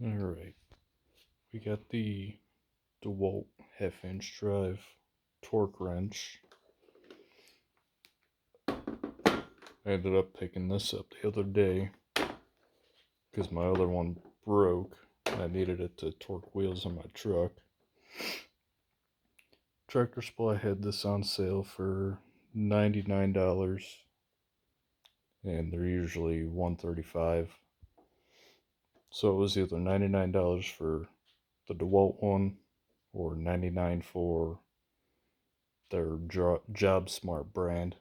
Alright, we got the Dewalt half-inch drive torque wrench. I ended up picking this up the other day because my other one broke and I needed it to torque wheels on my truck. Tractor Supply had this on sale for $99 and they're usually $135. So it was either $99 for the Dewalt one or $99 for their Job Smart brand.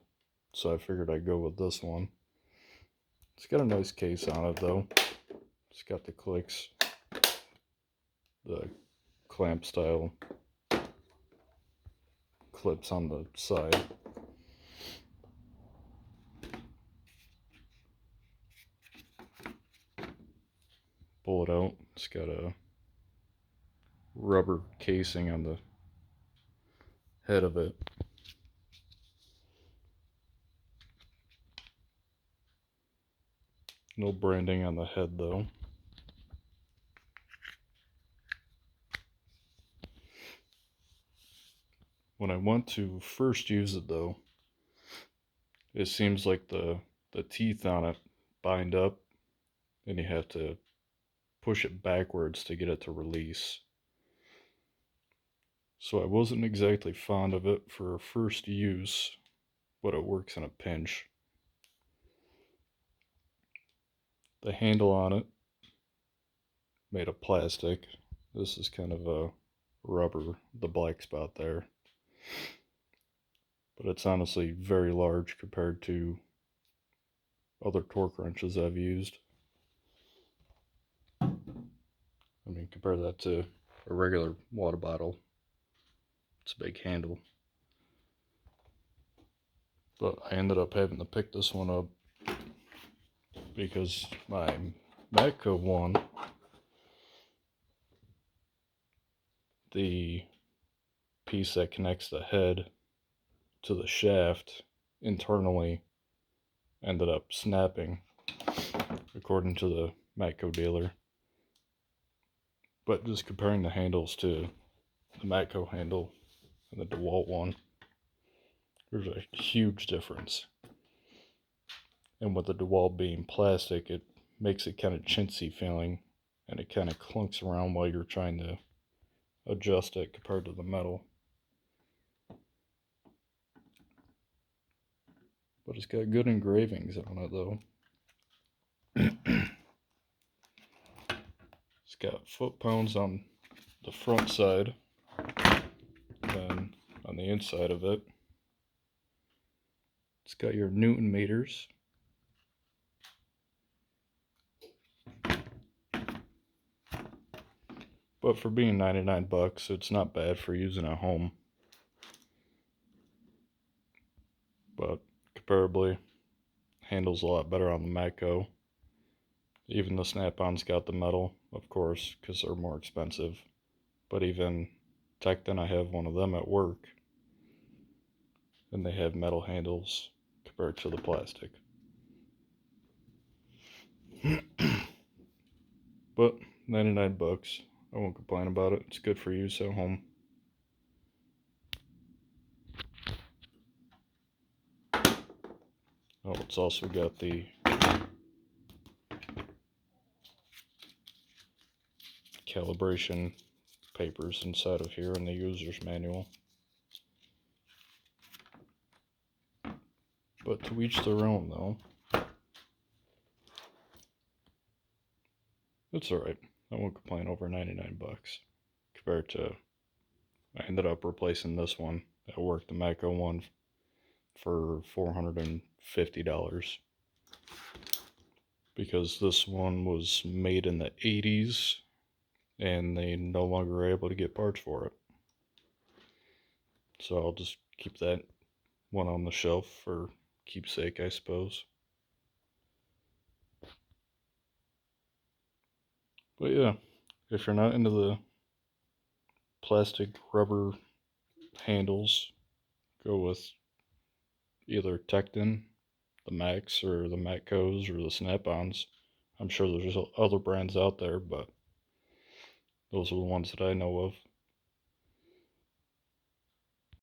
So I figured I'd go with this one. It's got a nice case on it though. It's got the clicks, the clamp style clips on the side. Pull it out. It's got a rubber casing on the head of it. No branding on the head though. When I want to first use it though, it seems like the teeth on it bind up and you have to push it backwards to get it to release. So I wasn't exactly fond of it for first use, but it works in a pinch. The handle on it, made of plastic. This is kind of a rubber, the black spot there. But it's honestly very large compared to other torque wrenches I've used. I mean, compare that to a regular water bottle. It's a big handle. But I ended up having to pick this one up because my Matco one, the piece that connects the head to the shaft internally ended up snapping, according to the Matco dealer. But just comparing the handles to the Matco handle and the Dewalt one, there's a huge difference. And with the Dewalt being plastic, it makes it kind of chintzy feeling, and it kind of clunks around while you're trying to adjust it compared to the metal. But it's got good engravings on it though. It's got foot-pounds on the front side, then on the inside of it, it's got your Newton meters. But for being 99 bucks, it's not bad for using at home. But comparably, handles a lot better on the Matco. Even the snap-ons got the metal, of course, because they're more expensive. But even Tecton, I have one of them at work, and they have metal handles compared to the plastic. But 99 bucks, I won't complain about it. It's good for use at home. Oh, it's also got the calibration papers inside of here in the user's manual. But to each their own though. It's alright. I won't complain over 99 bucks. Compared to, I ended up replacing this one at work, the Matco one, for $450. Because this one was made in the 80s and they no longer are able to get parts for it. So I'll just keep that one on the shelf for keepsake, I suppose. But yeah, if you're not into the plastic rubber handles, go with either Tecton, the Max, or the Matcos, or the Snap-ons. I'm sure there's other brands out there, but Those are the ones that I know of.